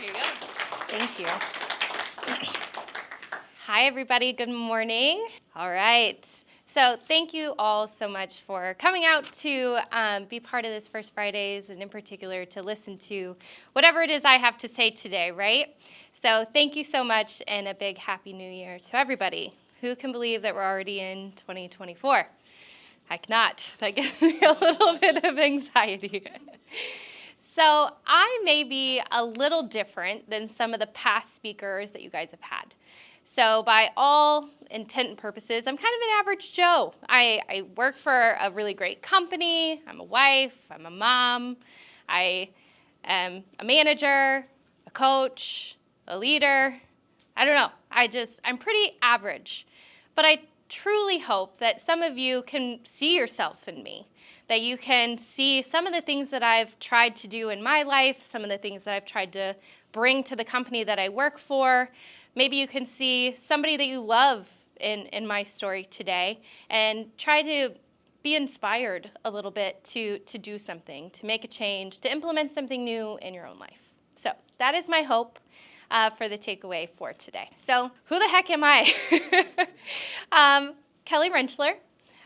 Here you go. Thank you. Hi, everybody. Good morning. All right. So thank you all so much for coming out to be part of this First Fridays, and in particular to listen to whatever it is I have to say today, right? So thank you so much, and a big Happy New Year to everybody. Who can believe that we're already in 2024? I cannot. That gives me a little bit of anxiety. So I may be a little different than some of the past speakers that you guys have had. So by all intent and purposes, I'm kind of an average Joe. I work for a really great company. I'm a wife. I'm a mom. I am a manager, a coach, a leader. I don't know. I'm pretty average. But I truly hope that some of you can see yourself in me, that you can see some of the things that I've tried to do in my life, some of the things that I've tried to bring to the company that I work for. Maybe you can see somebody that you love in my story today and try to be inspired a little bit to do something, to make a change, to implement something new in your own life. So that is my hope for the takeaway for today. So who the heck am I? Kelly Rentschler.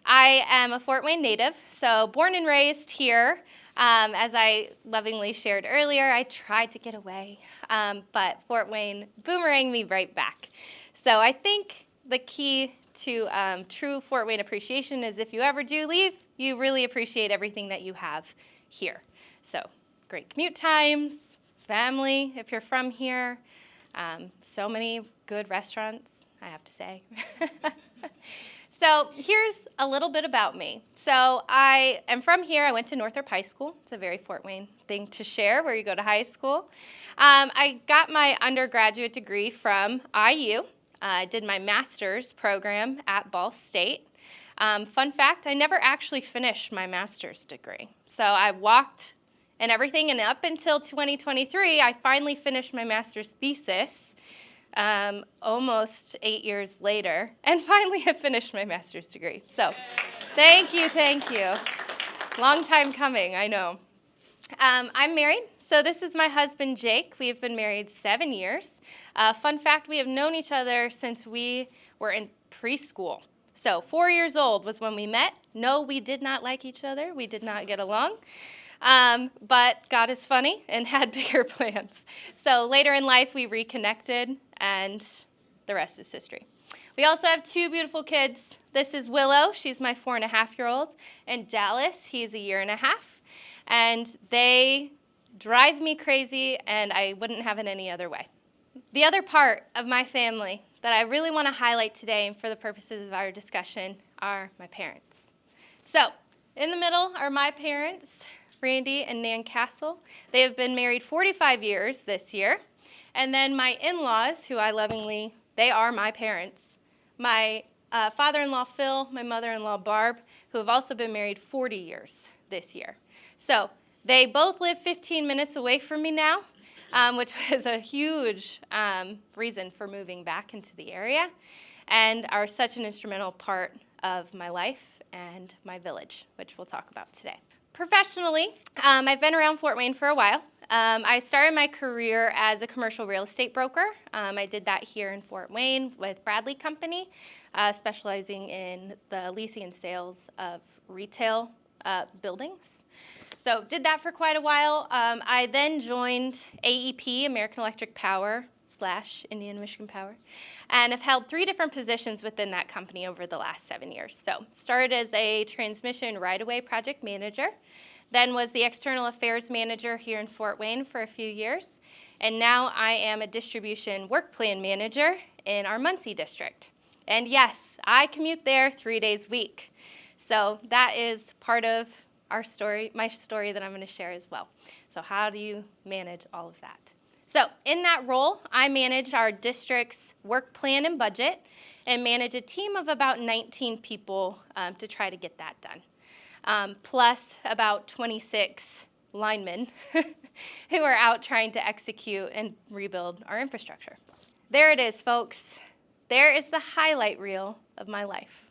I am a Fort Wayne native, so born and raised here. As I lovingly shared earlier, I tried to get away, but Fort Wayne boomeranged me right back. So I think the key to true Fort Wayne appreciation is if you ever do leave, you really appreciate everything that you have here. So great commute times, family if you're from here, so many good restaurants, I have to say. So here's a little bit about me. So I am from here. I went to Northrop High School. It's a very Fort Wayne thing to share, where you go to high school. I got my undergraduate degree from IU. I did my master's program at Ball State. Fun fact, I never actually finished my master's degree. So I walked and everything, and up until 2023, I finally finished my master's thesis. Almost 8 years later, and finally I finished my master's degree. So thank you. Long time coming, I know. I'm married, so this is my husband, Jake. We have been married 7 years. Fun fact, we have known each other since we were in preschool. So 4 years old was when we met. No, we did not like each other. We did not get along. But God is funny and had bigger plans. So later in life, we reconnected, and the rest is history. We also have 2 beautiful kids. This is Willow. She's my 4.5-year-old. And Dallas, he's a 1.5 years. And they drive me crazy, and I wouldn't have it any other way. The other part of my family that I really want to highlight today, and for the purposes of our discussion, are my parents. So in the middle are my parents, Randy and Nan Castle. They have been married 45 years this year. And then my in-laws, who I lovingly, they are my parents. My father-in-law, Phil, my mother-in-law, Barb, who have also been married 40 years this year. So they both live 15 minutes away from me now, which was a huge reason for moving back into the area, and are such an instrumental part of my life and my village, which we'll talk about today. Professionally, I've been around Fort Wayne for a while. I started my career as a commercial real estate broker. I did that here in Fort Wayne with Bradley Company, specializing in the leasing and sales of retail buildings. So did that for quite a while. I then joined AEP, American Electric Power / Indian Michigan Power, and have held 3 different positions within that company over the last 7 years. So started as a transmission right-of-way project manager, then was the external affairs manager here in Fort Wayne for a few years, and now I am a distribution work plan manager in our Muncie district. And yes, I commute there 3 days a week. So that is part of our story, my story that I'm going to share as well. So how do you manage all of that? So in that role, I manage our district's work plan and budget and manage a team of about 19 people to try to get that done, plus about 26 linemen who are out trying to execute and rebuild our infrastructure. There it is, folks. There is the highlight reel of my life.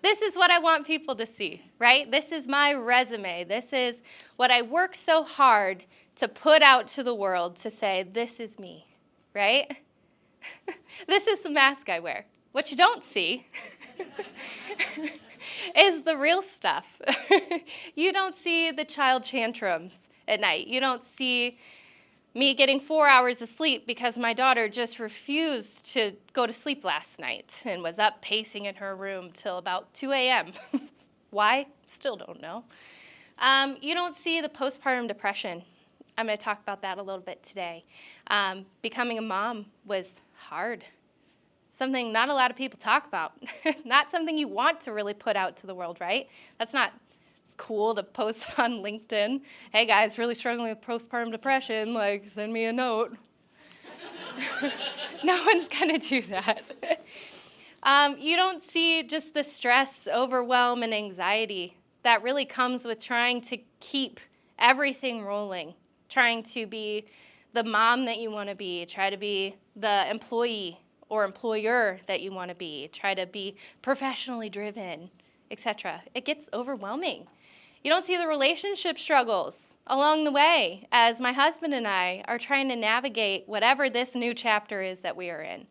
This is what I want people to see, right? This is my resume. This is what I work so hard to put out to the world to say, this is me, right? This is the mask I wear. What you don't see is the real stuff. You don't see the child tantrums at night. You don't see me getting 4 hours of sleep because my daughter just refused to go to sleep last night and was up pacing in her room till about 2 a.m. Why? Still don't know. You don't see the postpartum depression. I'm going to talk about that a little bit today. Becoming a mom was hard. Something not a lot of people talk about. Not something you want to really put out to the world, right? That's not cool to post on LinkedIn. Hey guys, really struggling with postpartum depression, like send me a note. No one's gonna do that. You don't see just the stress, overwhelm, and anxiety that really comes with trying to keep everything rolling, trying to be the mom that you want to be, try to be the employee or employer that you want to be, try to be professionally driven, etc. It gets overwhelming. You don't see the relationship struggles along the way as my husband and I are trying to navigate whatever this new chapter is that we are in.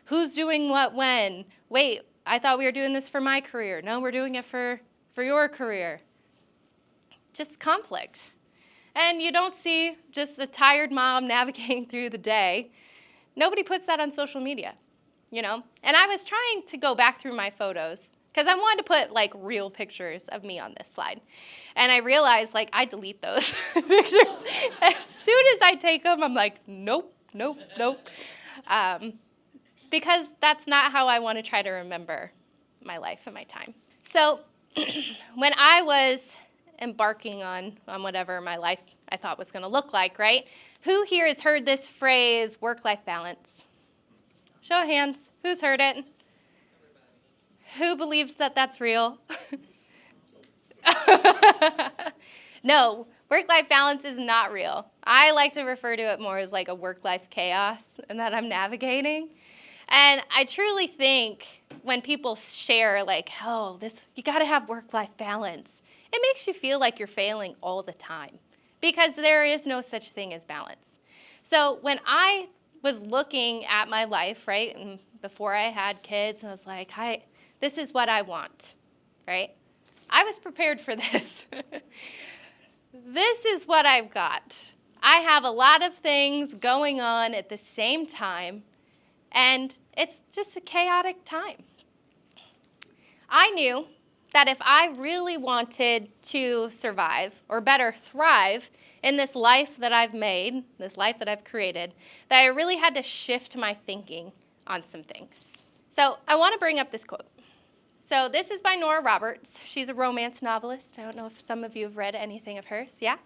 Who's doing what when? Wait, I thought we were doing this for my career. No, we're doing it for your career. Just conflict. And you don't see just the tired mom navigating through the day. Nobody puts that on social media, you know? And I was trying to go back through my photos because I wanted to put like real pictures of me on this slide. And I realized like I delete those pictures. As soon as I take them, I'm like, nope. Because that's not how I want to try to remember my life and my time. So when I was embarking on whatever my life I thought was going to look like, right? Who here has heard this phrase, work-life balance? Show of hands. Who's heard it? Who believes that that's real? No, work-life balance is not real. I like to refer to it more as like a work-life chaos and that I'm navigating. And I truly think when people share like, oh, you got to have work-life balance, it makes you feel like you're failing all the time because there is no such thing as balance. So when I was looking at my life, right, and before I had kids, I was like, this is what I want, right? I was prepared for this. This is what I've got. I have a lot of things going on at the same time, and it's just a chaotic time. I knew that if I really wanted to survive, or better, thrive in this life that I've made, this life that I've created, that I really had to shift my thinking on some things. So I want to bring up this quote. So this is by Nora Roberts. She's a romance novelist. I don't know if some of you have read anything of hers. Yeah?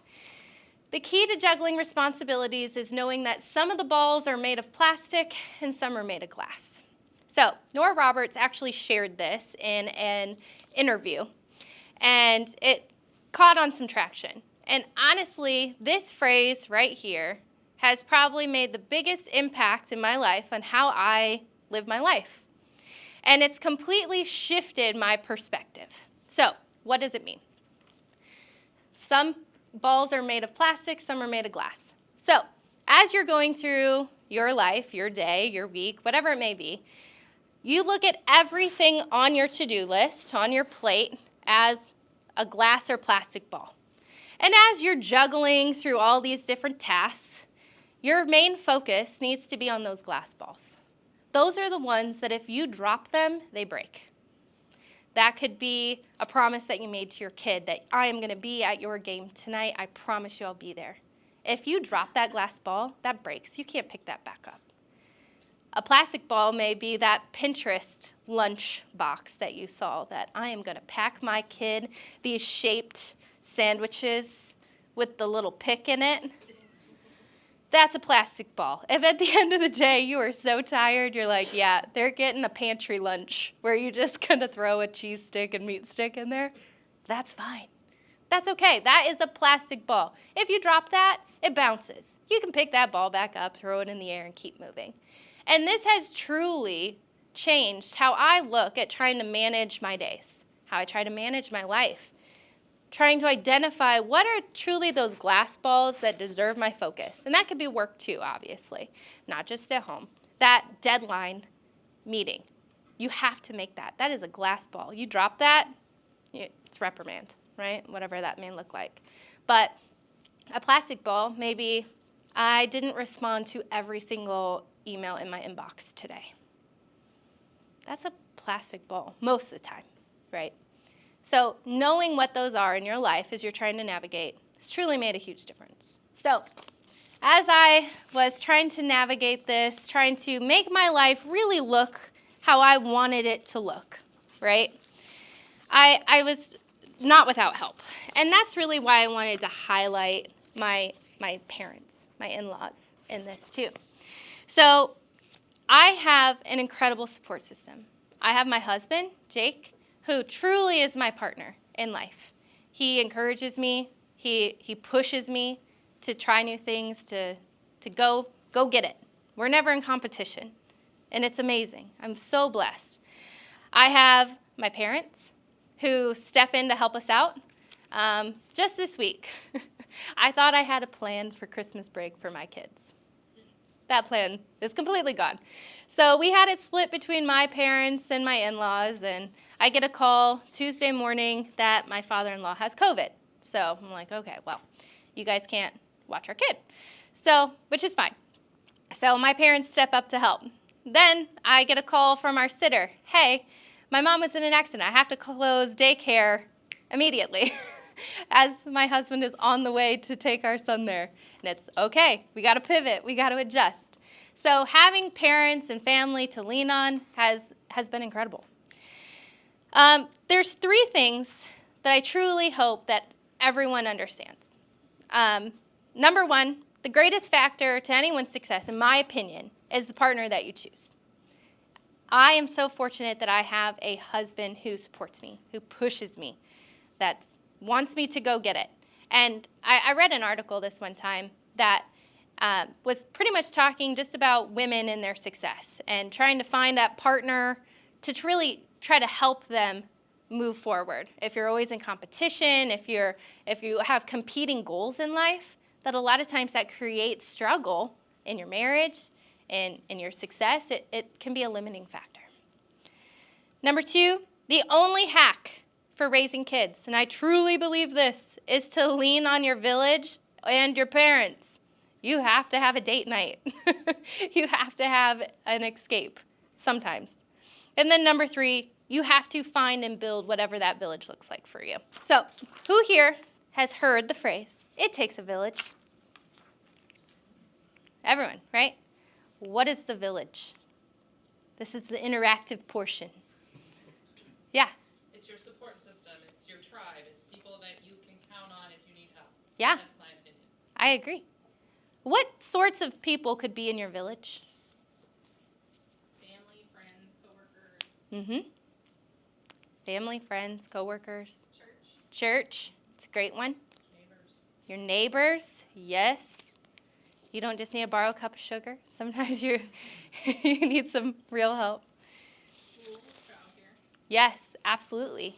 The key to juggling responsibilities is knowing that some of the balls are made of plastic and some are made of glass. So Nora Roberts actually shared this in an interview, and it caught on some traction. And honestly, this phrase right here has probably made the biggest impact in my life on how I live my life. And it's completely shifted my perspective. So what does it mean? Some balls are made of plastic, some are made of glass. So as you're going through your life, your day, your week, whatever it may be, you look at everything on your to-do list, on your plate, as a glass or plastic ball. And as you're juggling through all these different tasks, your main focus needs to be on those glass balls. Those are the ones that if you drop them, they break. That could be a promise that you made to your kid that I am going to be at your game tonight. I promise you I'll be there. If you drop that glass ball, that breaks. You can't pick that back up. A plastic ball may be that Pinterest lunch box that you saw that I am going to pack my kid these shaped sandwiches with the little pick in it. That's a plastic ball. If at the end of the day you are so tired, you're like, yeah, they're getting a pantry lunch where you're just going to throw a cheese stick and meat stick in there, that's fine. That's okay. That is a plastic ball. If you drop that, it bounces. You can pick that ball back up, throw it in the air, and keep moving. And this has truly changed how I look at trying to manage my days, how I try to manage my life, trying to identify what are truly those glass balls that deserve my focus. And that could be work too, obviously, not just at home. That deadline meeting, you have to make that. That is a glass ball. You drop that, it's reprimand, right? Whatever that may look like. But a plastic ball, maybe I didn't respond to every single email in my inbox today. That's a plastic ball most of the time, right? So knowing what those are in your life as you're trying to navigate has truly made a huge difference. So as I was trying to navigate this, trying to make my life really look how I wanted it to look, right? I was not without help. And that's really why I wanted to highlight my parents, my in-laws in this too. So I have an incredible support system. I have my husband, Jake, who truly is my partner in life. He encourages me. He pushes me to try new things, to go get it. We're never in competition, and it's amazing. I'm so blessed. I have my parents who step in to help us out. Just this week, I thought I had a plan for Christmas break for my kids. That plan is completely gone. So we had it split between my parents and my in-laws, and I get a call Tuesday morning that my father-in-law has COVID. So I'm like, okay, well, you guys can't watch our kid. So, which is fine. So my parents step up to help. Then I get a call from our sitter. Hey, my mom was in an accident. I have to close daycare immediately as my husband is on the way to take our son there. And it's, okay, we got to pivot. We got to adjust. So having parents and family to lean on has been incredible. There's 3 things that I truly hope that everyone understands. Number 1, the greatest factor to anyone's success, in my opinion, is the partner that you choose. I am so fortunate that I have a husband who supports me, who pushes me, that wants me to go get it. And I read an article this one time that was pretty much talking just about women and their success and trying to find that partner to really try to help them move forward. If you're always in competition, if you have competing goals in life, that a lot of times that creates struggle in your marriage and in your success. It can be a limiting factor. Number 2, the only hack for raising kids, and I truly believe this, is to lean on your village and your parents. You have to have a date night. You have to have an escape sometimes. And then number 3, you have to find and build whatever that village looks like for you. So who here has heard the phrase, it takes a village? Everyone, right? What is the village? This is the interactive portion. Yeah. It's your support system. It's your tribe. It's people that you can count on if you need help. Yeah. That's my opinion. I agree. What sorts of people could be in your village? Family, friends, coworkers. Mm-hmm. Family, friends, coworkers. Church. Church. It's a great one. Neighbors. Your neighbors. Yes. You don't just need to borrow a cup of sugar. Sometimes you need some real help. School, childcare. Yes, absolutely.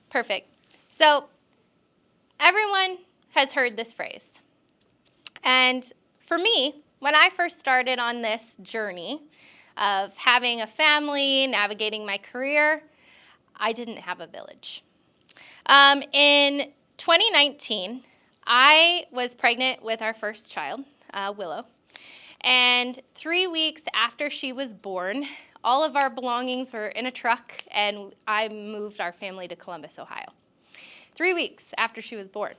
Perfect. So everyone has heard this phrase. And for me, when I first started on this journey of having a family, navigating my career, I didn't have a village. In 2019, I was pregnant with our first child, Willow. And 3 weeks after she was born, all of our belongings were in a truck, and I moved our family to Columbus, Ohio. 3 weeks after she was born.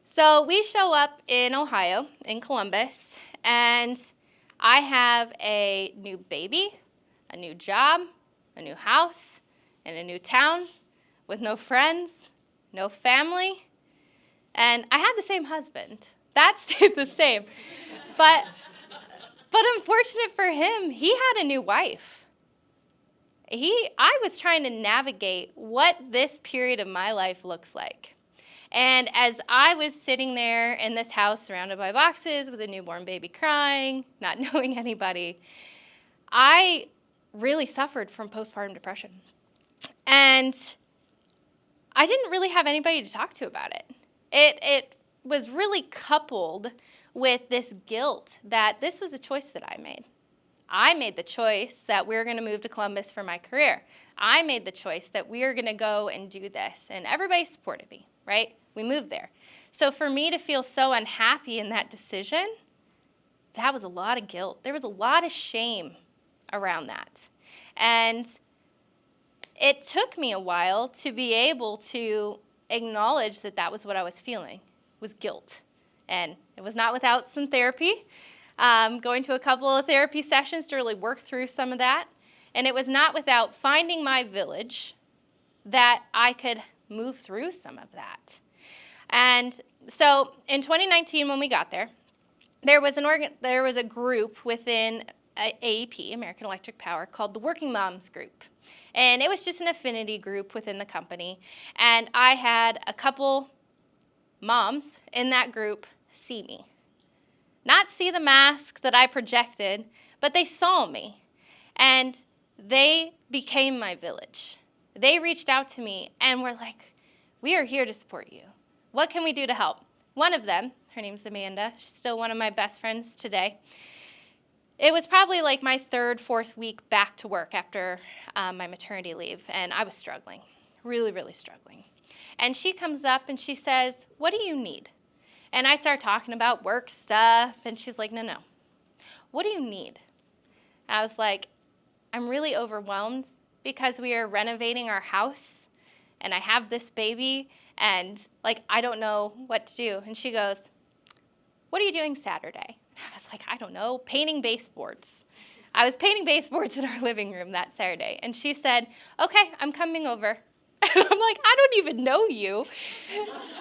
So we show up in Ohio, in Columbus, and I have a new baby, a new job, a new house, and a new town with no friends, no family. And I had the same husband. That stayed the same. But unfortunate for him, he had a new wife. I was trying to navigate what this period of my life looks like. And as I was sitting there in this house surrounded by boxes with a newborn baby crying, not knowing anybody, I really suffered from postpartum depression. And I didn't really have anybody to talk to about it. It was really coupled with this guilt that this was a choice that I made. I made the choice that we were going to move to Columbus for my career. I made the choice that we were going to go and do this, and everybody supported me, right? We moved there. So for me to feel so unhappy in that decision, that was a lot of guilt. There was a lot of shame around that. And it took me a while to be able to acknowledge that that was what I was feeling, was guilt. And it was not without some therapy, going to a couple of therapy sessions to really work through some of that. And it was not without finding my village that I could move through some of that. And so in 2019, when we got there, there was a group within AEP, American Electric Power, called the Working Moms Group. And it was just an affinity group within the company. And I had a couple moms in that group see me. Not see the mask that I projected, but they saw me. And they became my village. They reached out to me and were like, we are here to support you. What can we do to help? One of them, her name's Amanda, she's still one of my best friends today. It was probably like my third, fourth week back to work after my maternity leave, and I was struggling, really, really struggling. And she comes up and she says, what do you need? And I start talking about work stuff, and she's like, no. What do you need? I was like, I'm really overwhelmed because we are renovating our house, and I have this baby, and I don't know what to do. And she goes, what are you doing Saturday? I was like, I don't know, painting baseboards. I was painting baseboards in our living room that Saturday. And she said, okay, I'm coming over. And I'm like, I don't even know you,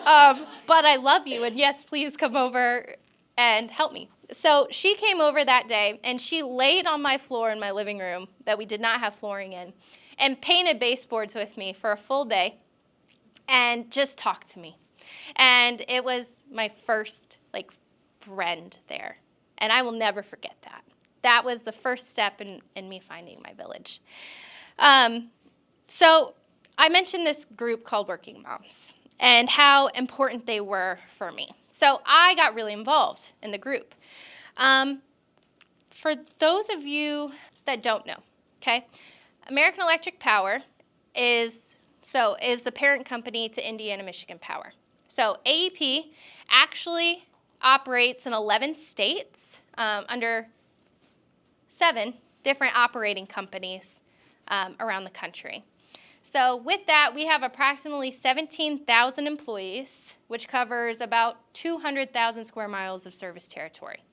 but I love you, and yes, please come over and help me. So she came over that day, and she laid on my floor in my living room that we did not have flooring in, and painted baseboards with me for a full day, and just talked to me. And it was my first, friend there, and I will never forget that. That was the first step in me finding my village. So I mentioned this group called Working Moms and how important they were for me. So I got really involved in the group. For those of you that don't know, okay, American Electric Power is the parent company to Indiana Michigan Power. So AEP actually operates in 11 states under 7 different operating companies around the country. So with that, we have approximately 17,000 employees, which covers about 200,000 square miles of service territory.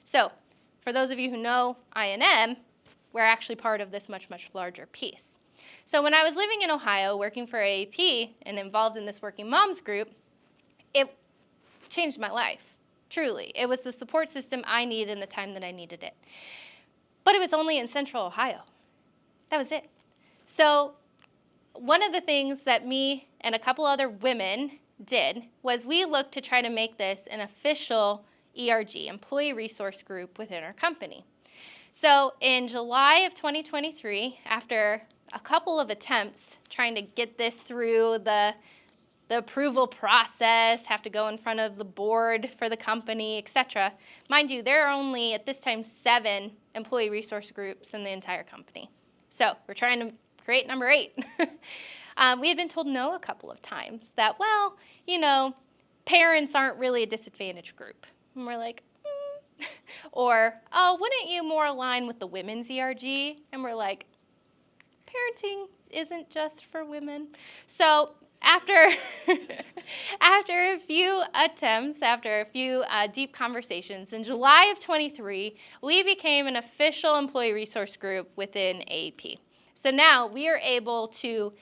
So for those of you who know I&M, we're actually part of this much, much larger piece. So when I was living in Ohio, working for AEP and involved in this Working Moms group, it changed my life, truly. It was the support system I needed in the time that I needed it. But it was only in Central Ohio. That was it. So one of the things that me and a couple other women did was we looked to try to make this an official ERG, Employee Resource Group, within our company. So in July of 2023, after a couple of attempts trying to get this through the approval process, have to go in front of the board for the company, etc. Mind you, there are only, at this time, 7 employee resource groups in the entire company. So we're trying to create number 8. We had been told no a couple of times that, parents aren't really a disadvantaged group. And we're like, Or, oh, wouldn't you more align with the women's ERG? And we're like, parenting isn't just for women. So after a few attempts, after a few deep conversations, in July of 23, we became an official employee resource group within AEP. So now we are able to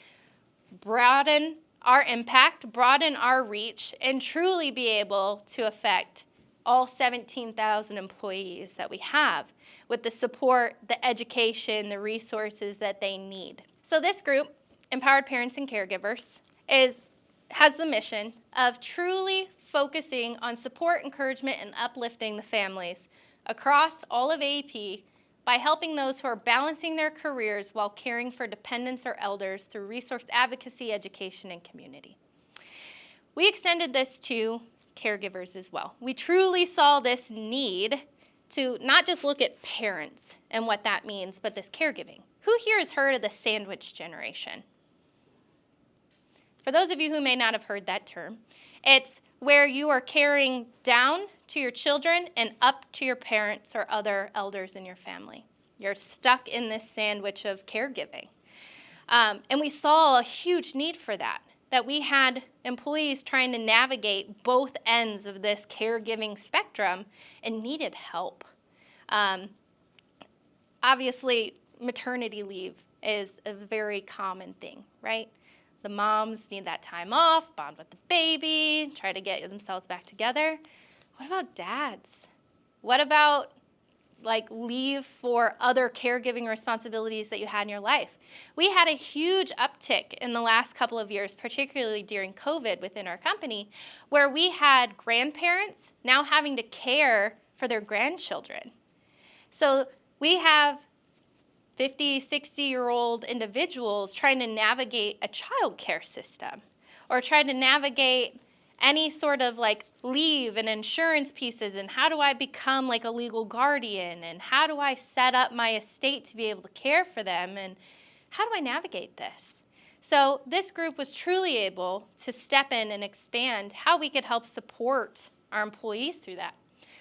broaden our impact, broaden our reach, and truly be able to affect all 17,000 employees that we have with the support, the education, the resources that they need. So this group, Empowered Parents and Caregivers, has the mission of truly focusing on support, encouragement, and uplifting the families across all of AEP by helping those who are balancing their careers while caring for dependents or elders through resource advocacy, education, and community. We extended this to caregivers as well. We truly saw this need to not just look at parents and what that means, but this caregiving. Who here has heard of the sandwich generation? For those of you who may not have heard that term, it's where you are caring down to your children and up to your parents or other elders in your family. You're stuck in this sandwich of caregiving. And we saw a huge need for that we had employees trying to navigate both ends of this caregiving spectrum and needed help. Obviously, maternity leave is a very common thing, right? The moms need that time off, bond with the baby, try to get themselves back together. What about dads? What about leave for other caregiving responsibilities that you had in your life? We had a huge uptick in the last couple of years, particularly during COVID within our company, where we had grandparents now having to care for their grandchildren. So we have 50, 60-year-old individuals trying to navigate a child care system or trying to navigate any sort of leave and insurance pieces, and how do I become a legal guardian, and how do I set up my estate to be able to care for them, and how do I navigate this? So this group was truly able to step in and expand how we could help support our employees through that.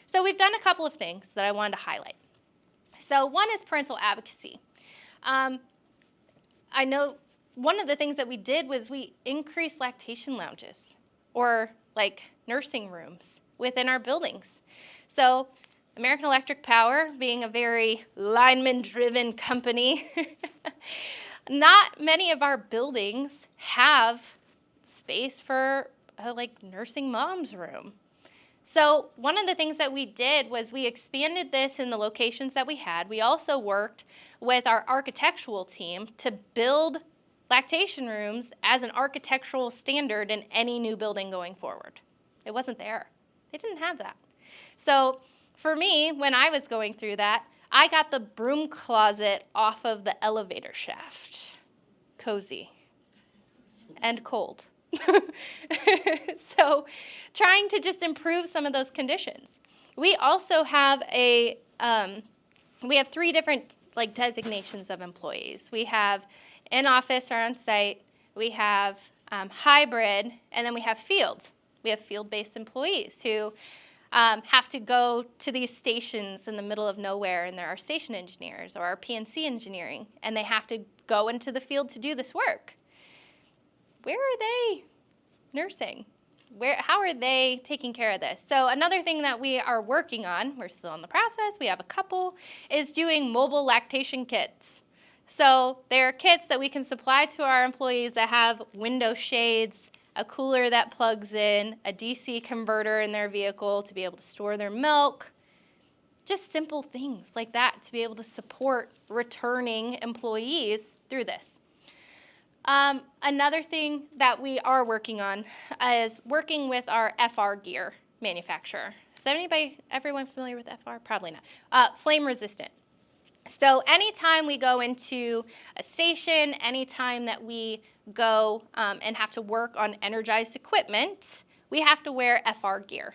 So we've done a couple of things that I wanted to highlight. So one is parental advocacy. I know one of the things that we did was we increased lactation lounges or nursing rooms within our buildings. So American Electric Power, being a very lineman-driven company, not many of our buildings have space for a nursing mom's room. So one of the things that we did was we expanded this in the locations that we had. We also worked with our architectural team to build lactation rooms as an architectural standard in any new building going forward. It wasn't there. They didn't have that. So for me, when I was going through that, I got the broom closet off of the elevator shaft. Cozy and cold. So trying to just improve some of those conditions. We also have we have 3 different designations of employees. We have in-office or on-site, we have hybrid, and then we have field. We have field-based employees who have to go to these stations in the middle of nowhere, and there are station engineers or our PNC engineering, and they have to go into the field to do this work. Where are they nursing? How are they taking care of this? So another thing that we are working on, we're still in the process, we have a couple, is doing mobile lactation kits. So there are kits that we can supply to our employees that have window shades, a cooler that plugs in, a DC converter in their vehicle to be able to store their milk, just simple things like that to be able to support returning employees through this. Another thing that we are working on is working with our FR gear manufacturer. Is everyone familiar with FR? Probably not. Flame resistant. So anytime we go into a station, anytime that we go and have to work on energized equipment, we have to wear FR gear.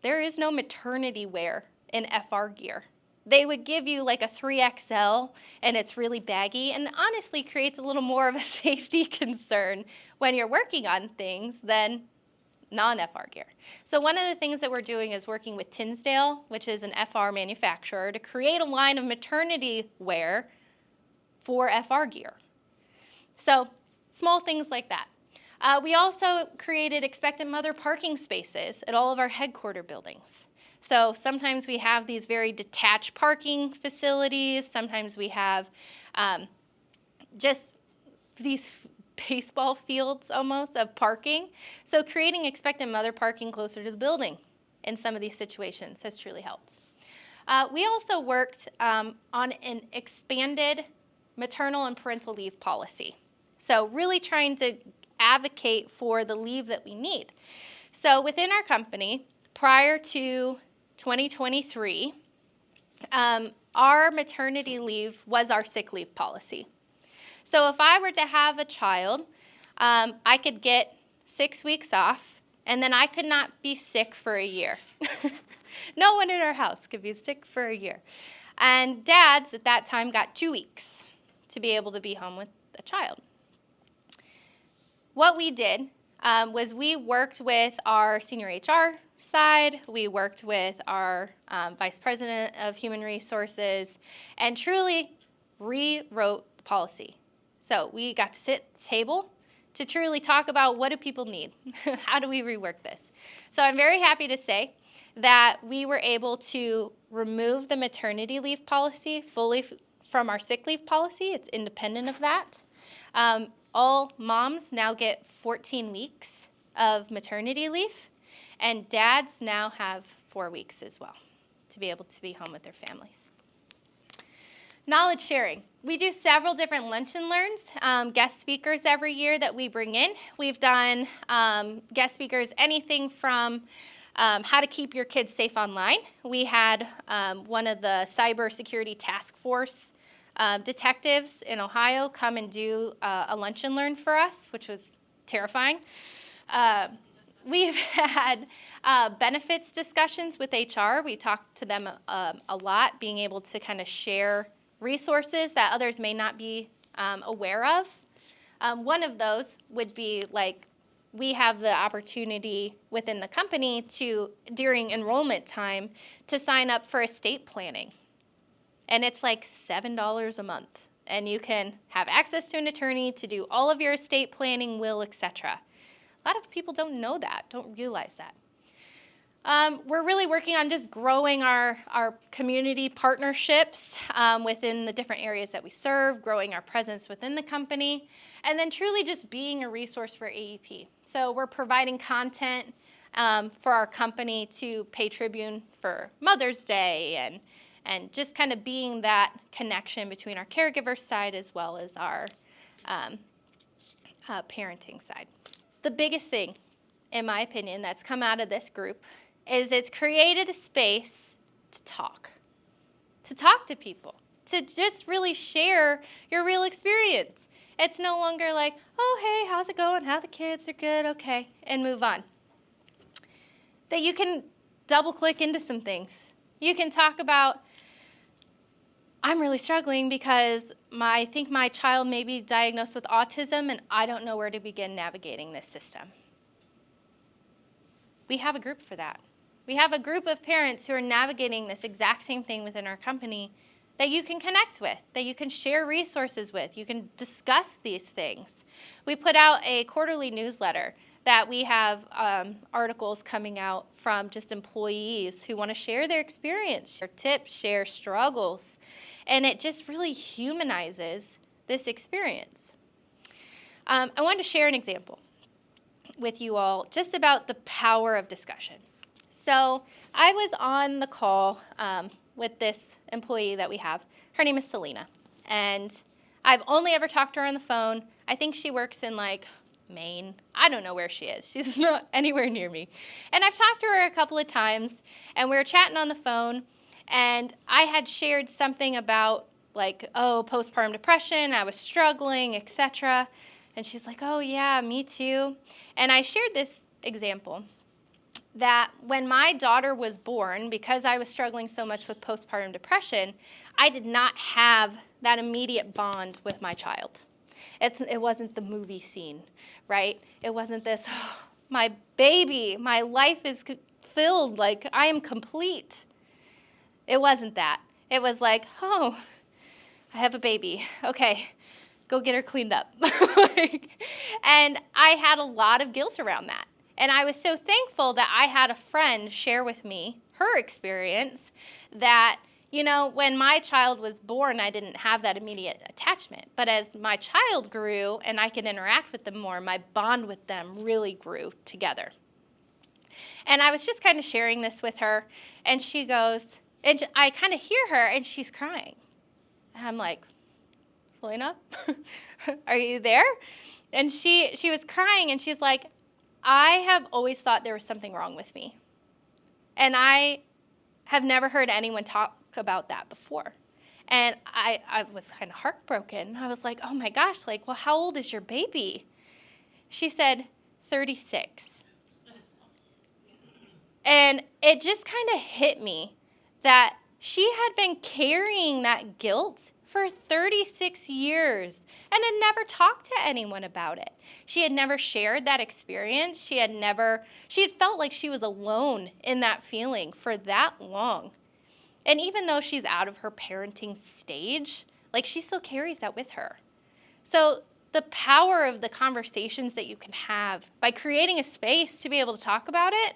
There is no maternity wear in FR gear. They would give you a 3XL, and it's really baggy, and honestly creates a little more of a safety concern when you're working on things than non-FR gear. So one of the things that we're doing is working with Tinsdale, which is an FR manufacturer, to create a line of maternity wear for FR gear. So small things like that. We also created expectant mother parking spaces at all of our headquarter buildings. So sometimes we have these very detached parking facilities. Sometimes we have just these baseball fields almost of parking. So creating expectant mother parking closer to the building in some of these situations has truly helped. We also worked on an expanded maternal and parental leave policy. So really trying to advocate for the leave that we need. So within our company, prior to 2023, our maternity leave was our sick leave policy. So if I were to have a child, I could get 6 weeks off, and then I could not be sick for a year. No one in our house could be sick for a year. And dads at that time got 2 weeks to be able to be home with a child. What we did was we worked with our senior HR side, we worked with our vice president of human resources, and truly rewrote the policy. So we got to sit at the table to truly talk about what do people need? How do we rework this? So I'm very happy to say that we were able to remove the maternity leave policy fully from our sick leave policy. It's independent of that. All moms now get 14 weeks of maternity leave, and dads now have 4 weeks as well to be able to be home with their families. Knowledge sharing. We do several different lunch and learns, guest speakers every year that we bring in. We've done guest speakers anything from how to keep your kids safe online. We had one of the cybersecurity task force detectives in Ohio come and do a lunch and learn for us, which was terrifying. We've had benefits discussions with HR. We talked to them a lot, being able to kind of share resources that others may not be aware of. One of those would be like we have the opportunity within the company to, during enrollment time, to sign up for estate planning. And it's like $7 a month. And you can have access to an attorney to do all of your estate planning, will, etc. A lot of people don't know that, don't realize that. We're really working on just growing our community partnerships within the different areas that we serve, growing our presence within the company, and then truly just being a resource for AEP. So we're providing content for our company to pay tribute for Mother's Day and just kind of being that connection between our caregiver side as well as our parenting side. The biggest thing, in my opinion, that's come out of this group is it's created a space to talk to people, to just really share your real experience. It's no longer like, oh, hey, how's it going? How are the kids? They're good, okay, and move on. That you can double click into some things. You can talk about, I'm really struggling because I think my child may be diagnosed with autism and I don't know where to begin navigating this system. We have a group for that. We have a group of parents who are navigating this exact same thing within our company that you can connect with, that you can share resources with, you can discuss these things. We put out a quarterly newsletter that we have articles coming out from just employees who want to share their experience, share tips, share struggles, and it just really humanizes this experience. I wanted to share an example with you all just about the power of discussion. So I was on the call with this employee that we have. Her name is Selena, and I've only ever talked to her on the phone. I think she works in like Maine. I don't know where she is. She's not anywhere near me. And I've talked to her a couple of times, and we were chatting on the phone, and I had shared something about like, oh, postpartum depression, I was struggling, etc. And she's like, oh yeah, me too. And I shared this example that when my daughter was born, because I was struggling so much with postpartum depression, I did not have that immediate bond with my child. It wasn't the movie scene, right? It wasn't this, oh, my baby, my life is filled, like I am complete. It wasn't that. It was like, oh, I have a baby. Okay, go get her cleaned up. And I had a lot of guilt around that. And I was so thankful that I had a friend share with me her experience that, you know, when my child was born, I didn't have that immediate attachment. But as my child grew and I could interact with them more, my bond with them really grew together. And I was just kind of sharing this with her, and she goes, and I kind of hear her, and she's crying. And I'm like, Selena, are you there? And she was crying, and she's like, I have always thought there was something wrong with me. And I have never heard anyone about that before. And I was kind of heartbroken. I was like, oh my gosh, like, well, how old is your baby? She said, 36. And it just kind of hit me that she had been carrying that guilt for 36 years and had never talked to anyone about it. She had never shared that experience. She had felt like she was alone in that feeling for that long. And even though she's out of her parenting stage, like, she still carries that with her. So the power of the conversations that you can have by creating a space to be able to talk about it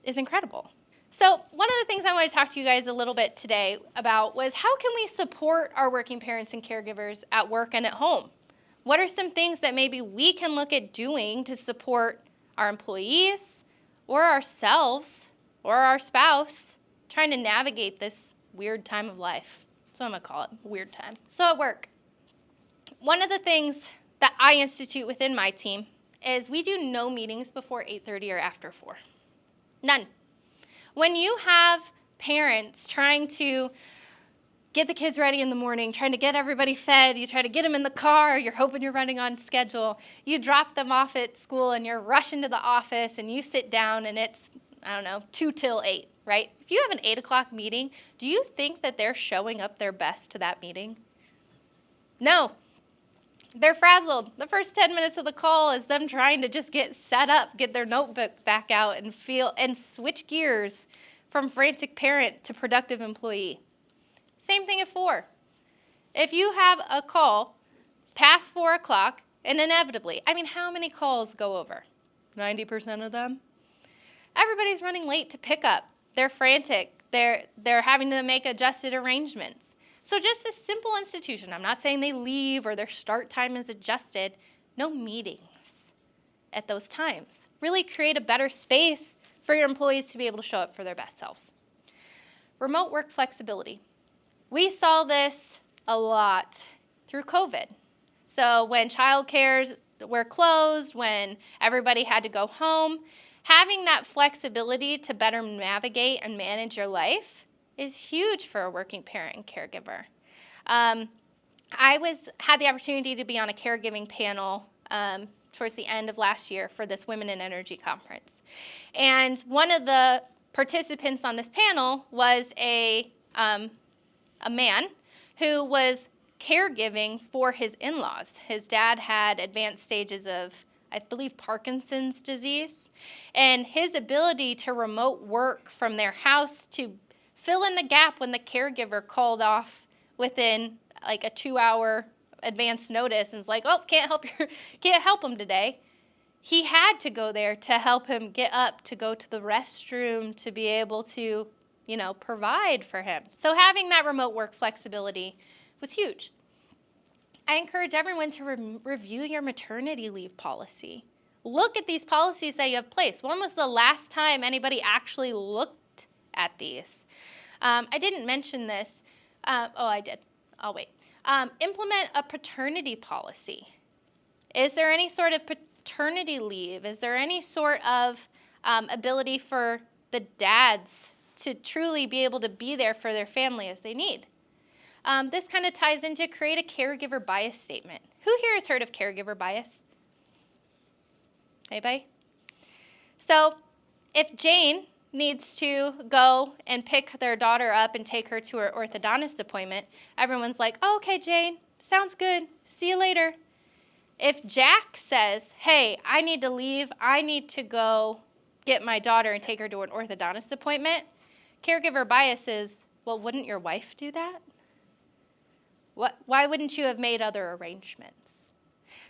is incredible. So one of the things I want to talk to you guys a little bit today about was, how can we support our working parents and caregivers at work and at home? What are some things that maybe we can look at doing to support our employees or ourselves or our spouse trying to navigate this weird time of life? That's what I'm going to call it, weird time. So at work, one of the things that I institute within my team is we do no meetings before 8:30 or after 4. None. When you have parents trying to get the kids ready in the morning, trying to get everybody fed, you try to get them in the car, you're hoping you're running on schedule, you drop them off at school and you're rushing to the office and you sit down and it's, 2 till 8, right? If you have an 8 o'clock meeting, do you think that they're showing up their best to that meeting? No. They're frazzled. The first 10 minutes of the call is them trying to just get set up, get their notebook back out and switch gears from frantic parent to productive employee. Same thing at 4. If you have a call past 4 o'clock, and inevitably, how many calls go over? 90% of them? Everybody's running late to pick up. They're frantic. They're having to make adjusted arrangements. So just a simple institution, I'm not saying they leave or their start time is adjusted, no meetings at those times. Really create a better space for your employees to be able to show up for their best selves. Remote work flexibility. We saw this a lot through COVID. So when child cares were closed, when everybody had to go home, having that flexibility to better navigate and manage your life is huge for a working parent and caregiver. I had the opportunity to be on a caregiving panel towards the end of last year for this Women in Energy conference. And one of the participants on this panel was a man who was caregiving for his in-laws. His dad had advanced stages of, I believe, Parkinson's disease. And his ability to remote work from their house to fill in the gap when the caregiver called off within like a 2-hour advance notice and is like, oh, can't help him today. He had to go there to help him get up, to go to the restroom, to be able to, provide for him. So having that remote work flexibility was huge. I encourage everyone to review your maternity leave policy. Look at these policies that you have placed. When was the last time anybody actually looked at these? I didn't mention this. I did. I'll wait. Implement a paternity policy. Is there any sort of paternity leave? Is there any sort of ability for the dads to truly be able to be there for their family as they need? This kind of ties into create a caregiver bias statement. Who here has heard of caregiver bias? Anybody? So if Jane needs to go and pick their daughter up and take her to her orthodontist appointment, everyone's like, oh, okay, Jane, sounds good. See you later. If Jack says, hey, I need to leave, I need to go get my daughter and take her to an orthodontist appointment, caregiver bias is, well, wouldn't your wife do that? Why wouldn't you have made other arrangements?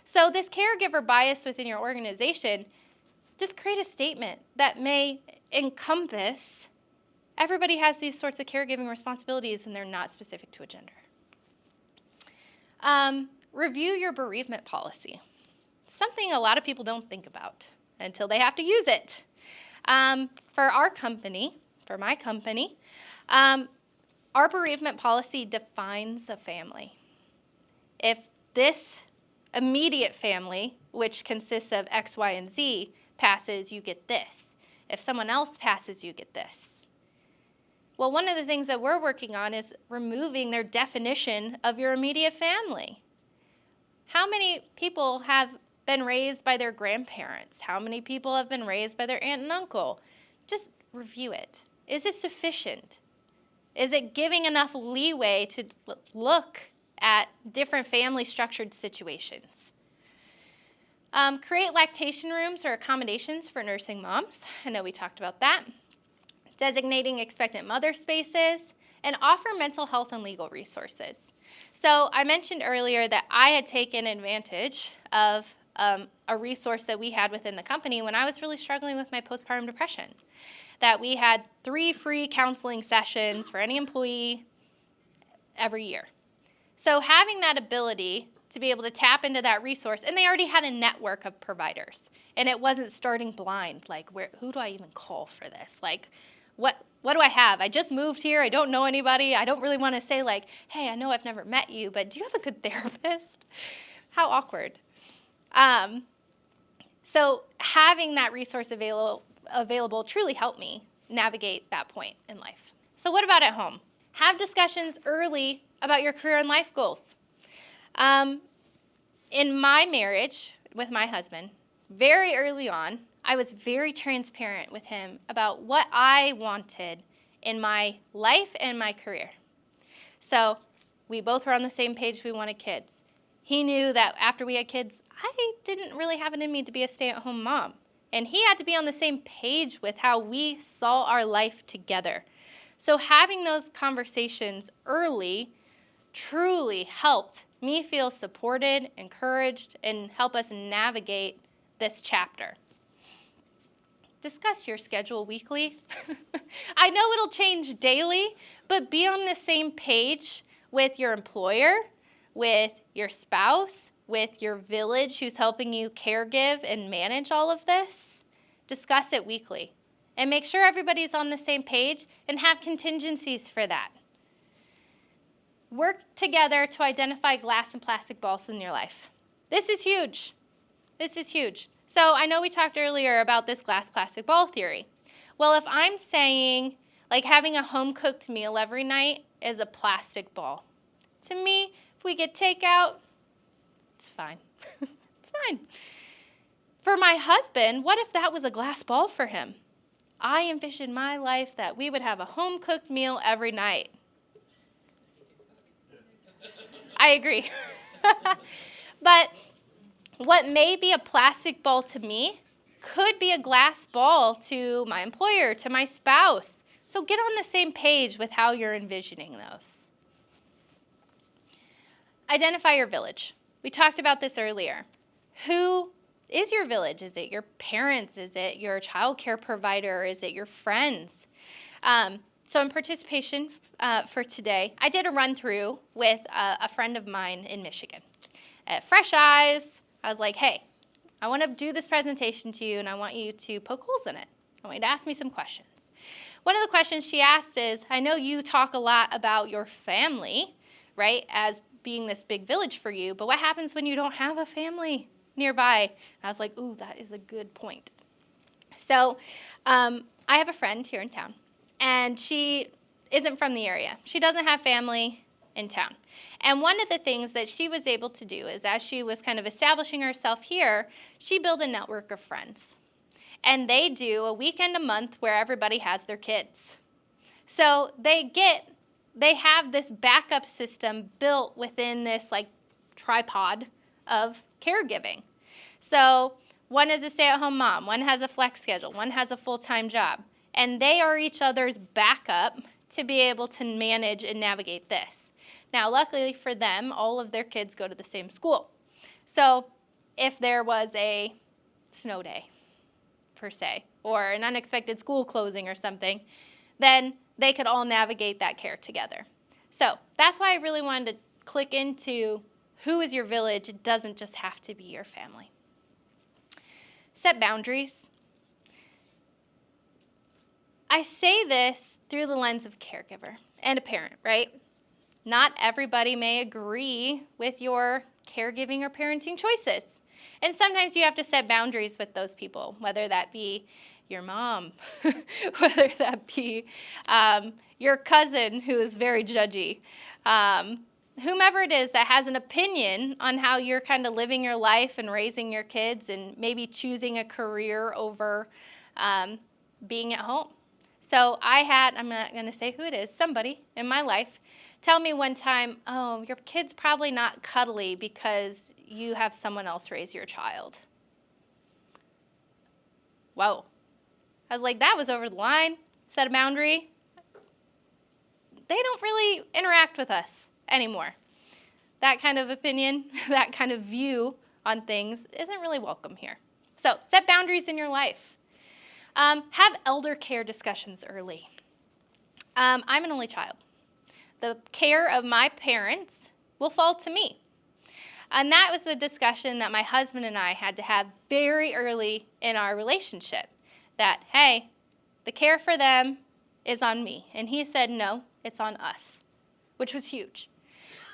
So this caregiver bias within your organization, just create a statement that may encompass everybody has these sorts of caregiving responsibilities and they're not specific to a gender. Review your bereavement policy. Something a lot of people don't think about until they have to use it. For our company, for my company, our bereavement policy defines a family. If this immediate family, which consists of X, Y, and Z, passes, you get this. If someone else passes, you get this. Well, one of the things that we're working on is removing their definition of your immediate family. How many people have been raised by their grandparents? How many people have been raised by their aunt and uncle? Just review it. Is it sufficient? Is it giving enough leeway to look at different family structured situations? Create lactation rooms or accommodations for nursing moms. I know we talked about that. Designating expectant mother spaces, and offer mental health and legal resources. So I mentioned earlier that I had taken advantage of a resource that we had within the company when I was really struggling with my postpartum depression. That we had 3 free counseling sessions for any employee every year. So having that ability to be able to tap into that resource, and they already had a network of providers, and it wasn't starting blind, like who do I even call for this? Like, what do I have? I just moved here. I don't know anybody. I don't really want to say like, hey, I know I've never met you, but do you have a good therapist? How awkward. So having that resource available truly helped me navigate that point in life. So what about at home? Have discussions early about your career and life goals. In my marriage with my husband, very early on, I was very transparent with him about what I wanted in my life and my career. So we both were on the same page. We wanted kids. He knew that after we had kids, I didn't really have it in me to be a stay-at-home mom. And he had to be on the same page with how we saw our life together. So having those conversations early truly helped me feel supported, encouraged, and help us navigate this chapter. Discuss your schedule weekly. I know it'll change daily, but be on the same page with your employer, with your spouse, with your village who's helping you caregive and manage all of this. Discuss it weekly and make sure everybody's on the same page and have contingencies for that. Work together to identify glass and plastic balls in your life. This is huge. This is huge. So I know we talked earlier about this glass plastic ball theory. Well, if I'm saying like having a home-cooked meal every night is a plastic ball, to me, if we get takeout, it's fine. It's fine. For my husband, what if that was a glass ball for him? I envisioned my life that we would have a home-cooked meal every night. I agree. But what may be a plastic ball to me could be a glass ball to my employer, to my spouse. So get on the same page with how you're envisioning those. Identify your village. We talked about this earlier. Who is your village? Is it your parents? Is it your child care provider? Is it your friends? So in participation for today, I did a run-through with a friend of mine in Michigan. At Fresh Eyes, I was like, hey, I want to do this presentation to you, and I want you to poke holes in it. I want you to ask me some questions. One of the questions she asked is, I know you talk a lot about your family, right, as being this big village for you, but what happens when you don't have a family nearby? And I was like, ooh, that is a good point. So I have a friend here in town, and she isn't from the area. She doesn't have family in town. And one of the things that she was able to do is, as she was kind of establishing herself here, she built a network of friends. And they do a weekend a month where everybody has their kids. So they have this backup system built within this like tripod of caregiving. So one is a stay-at-home mom, one has a flex schedule, one has a full-time job. And they are each other's backup to be able to manage and navigate this. Now, luckily for them, all of their kids go to the same school. So if there was a snow day, per se, or an unexpected school closing or something, then they could all navigate that care together. So that's why I really wanted to click into who is your village. It doesn't just have to be your family. Set boundaries. I say this through the lens of a caregiver and a parent, right? Not everybody may agree with your caregiving or parenting choices. And sometimes you have to set boundaries with those people, whether that be your mom, whether that be your cousin who is very judgy, whomever it is that has an opinion on how you're kind of living your life and raising your kids and maybe choosing a career over being at home. So I'm not going to say who it is, somebody in my life tell me one time, oh, your kid's probably not cuddly because you have someone else raise your child. Whoa. I was like, that was over the line. Set a boundary. They don't really interact with us anymore. That kind of opinion, that kind of view on things isn't really welcome here. So set boundaries in your life. Have elder care discussions early. I'm an only child. The care of my parents will fall to me. And that was a discussion that my husband and I had to have very early in our relationship. That, hey, the care for them is on me. And he said, no, it's on us, which was huge.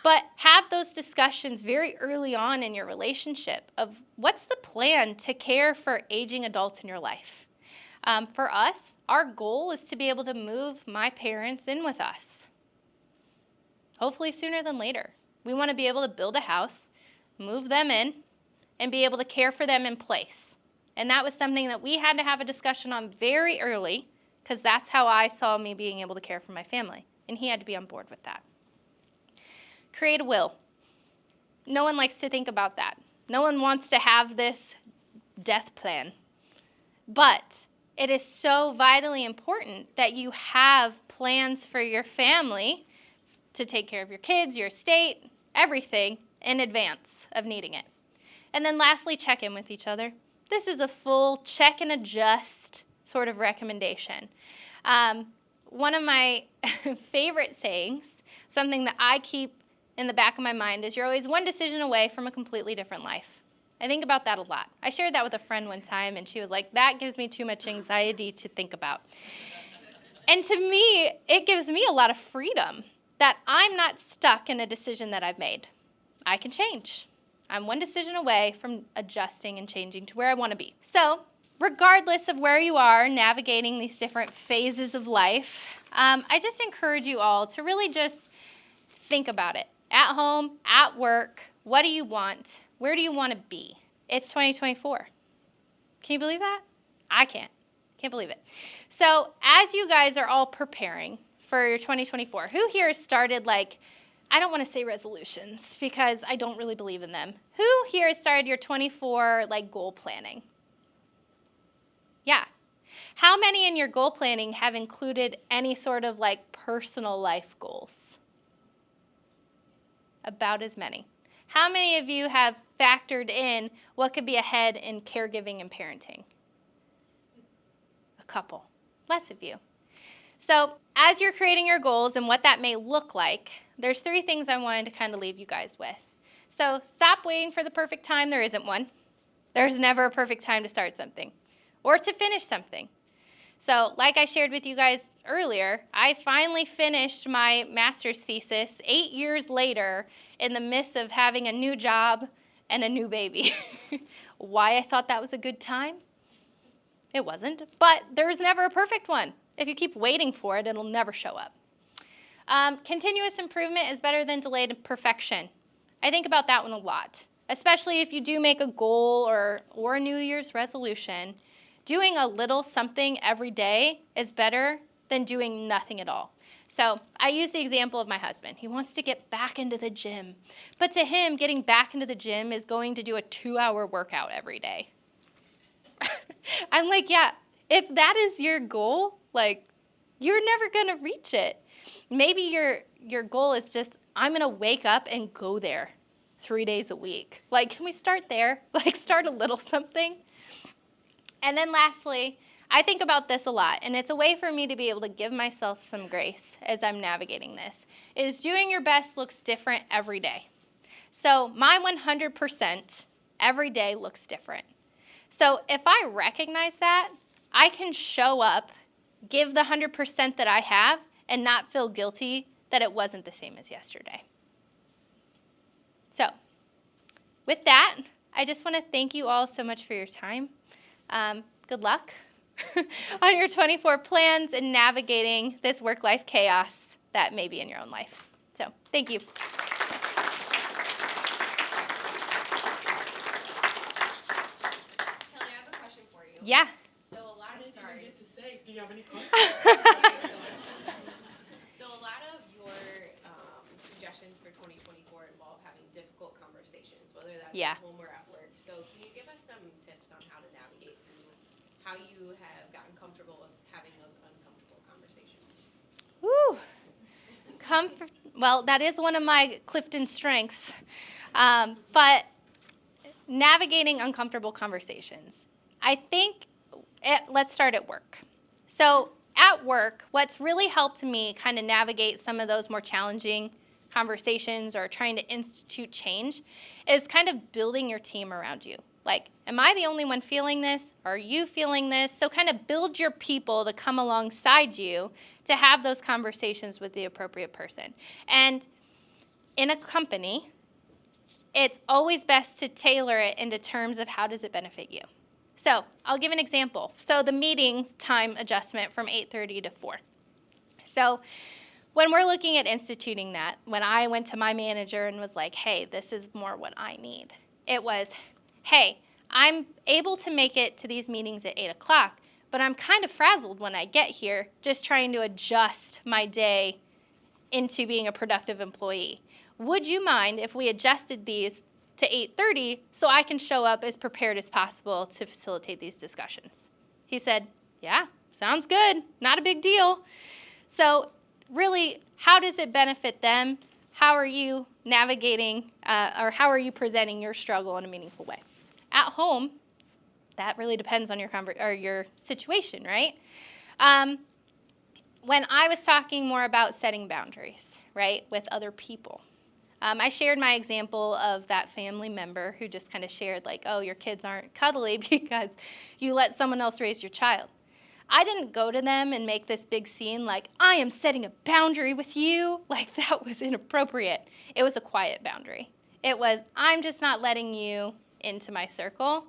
But have those discussions very early on in your relationship of what's the plan to care for aging adults in your life. For us, our goal is to be able to move my parents in with us. Hopefully sooner than later. We want to be able to build a house, move them in, and be able to care for them in place. And that was something that we had to have a discussion on very early, because that's how I saw me being able to care for my family. And he had to be on board with that. Create a will. No one likes to think about that. No one wants to have this death plan. But it is so vitally important that you have plans for your family to take care of your kids, your estate, everything in advance of needing it. And then lastly, check in with each other. This is a full check and adjust sort of recommendation. One of my favorite sayings, something that I keep in the back of my mind, is you're always one decision away from a completely different life. I think about that a lot. I shared that with a friend one time, and she was like, that gives me too much anxiety to think about. And to me, it gives me a lot of freedom that I'm not stuck in a decision that I've made. I can change. I'm one decision away from adjusting and changing to where I want to be. So, regardless of where you are navigating these different phases of life, I just encourage you all to really just think about it. At home, at work, what do you want? Where do you want to be? It's 2024. Can you believe that? I can't. Can't believe it. So as you guys are all preparing for your 2024, who here has started I don't want to say resolutions because I don't really believe in them. Who here has started your 24 goal planning? Yeah. How many in your goal planning have included any sort of personal life goals? About as many. How many of you have factored in what could be ahead in caregiving and parenting? A couple. Less of you. So as you're creating your goals and what that may look like, there's 3 things I wanted to kind of leave you guys with. So stop waiting for the perfect time. There isn't one. There's never a perfect time to start something or to finish something. So like I shared with you guys earlier, I finally finished my master's thesis 8 years later in the midst of having a new job and a new baby. Why I thought that was a good time? It wasn't, but there's never a perfect one. If you keep waiting for it, it'll never show up. Continuous improvement is better than delayed perfection. I think about that one a lot, especially if you do make a goal or a New Year's resolution. Doing a little something every day is better than doing nothing at all. So I use the example of my husband. He wants to get back into the gym. But to him, getting back into the gym is going to do a 2-hour workout every day. I'm like, yeah, if that is your goal, you're never going to reach it. Maybe your goal is just, I'm going to wake up and go there 3 days a week. Can we start there? Start a little something. And then lastly, I think about this a lot, and it's a way for me to be able to give myself some grace as I'm navigating this, is doing your best looks different every day. So my 100% every day looks different. So if I recognize that, I can show up, give the 100% that I have, and not feel guilty that it wasn't the same as yesterday. So with that, I just want to thank you all so much for your time. Good luck. on your 24 plans and navigating this work-life chaos that may be in your own life. So, thank you. Kelly, I have a question for you. Yeah. So a lot of, sorry. Get to say, do you have any questions? So a lot of your suggestions for 2024 involve having difficult conversations, whether that's Yeah. at home or at work. So can you give us some tips on how to navigate through how you have gotten comfortable with having those uncomfortable conversations? Woo. Well, that is one of my Clifton strengths. But navigating uncomfortable conversations. I think, let's start at work. So at work, what's really helped me kind of navigate some of those more challenging conversations or trying to institute change is kind of building your team around you. Like, am I the only one feeling this? Are you feeling this? So kind of build your people to come alongside you to have those conversations with the appropriate person. And in a company, it's always best to tailor it into terms of how does it benefit you. So I'll give an example. So the meeting time adjustment from 8:30 to 4. So when we're looking at instituting that, when I went to my manager and was like, hey, this is more what I need, it was, hey, I'm able to make it to these meetings at 8 o'clock, but I'm kind of frazzled when I get here, just trying to adjust my day into being a productive employee. Would you mind if we adjusted these to 8:30 so I can show up as prepared as possible to facilitate these discussions? He said, yeah, sounds good, not a big deal. So really, how does it benefit them? How are you navigating or how are you presenting your struggle in a meaningful way? At home, that really depends on your situation, right? When I was talking more about setting boundaries, right, with other people, I shared my example of that family member who just kind of shared like, oh, your kids aren't cuddly because you let someone else raise your child. I didn't go to them and make this big scene like, I am setting a boundary with you. Like, that was inappropriate. It was a quiet boundary. It was, I'm just not letting you into my circle.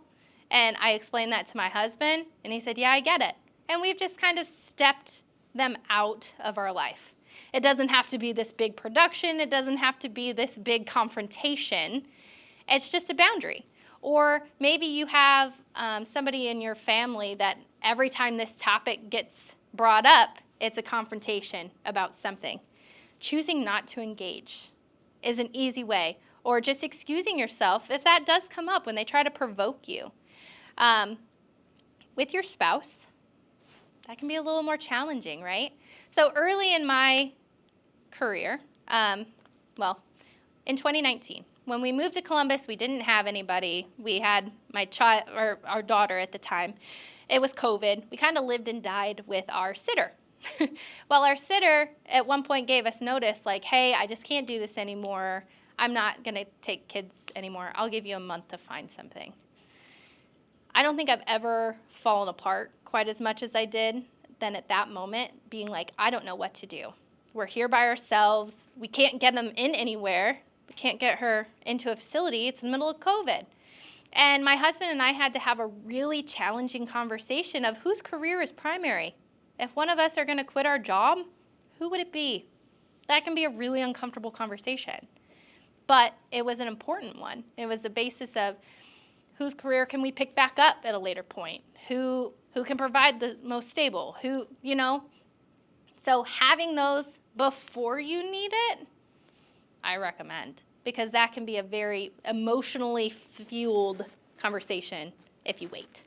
And I explained that to my husband, and he said, yeah, I get it. And we've just kind of stepped them out of our life. It doesn't have to be this big production. It doesn't have to be this big confrontation. It's just a boundary. Or maybe you have somebody in your family that every time this topic gets brought up, it's a confrontation about something. Choosing not to engage is an easy way. Or just excusing yourself if that does come up when they try to provoke you. With your spouse, that can be a little more challenging, right? So early in my career, in 2019, when we moved to Columbus, we didn't have anybody. We had my child, or our daughter at the time. It was COVID. We kind of lived and died with our sitter. Well, our sitter at one point gave us notice, like, hey, I just can't do this anymore. I'm not going to take kids anymore. I'll give you a month to find something. I don't think I've ever fallen apart quite as much as I did then at that moment, being like, I don't know what to do. We're here by ourselves. We can't get them in anywhere. We can't get her into a facility. It's in the middle of COVID. And my husband and I had to have a really challenging conversation of whose career is primary. If one of us are going to quit our job, who would it be? That can be a really uncomfortable conversation. But it was an important one. It was the basis of whose career can we pick back up at a later point? Who can provide the most stable? So having those before you need it, I recommend, because that can be a very emotionally fueled conversation if you wait.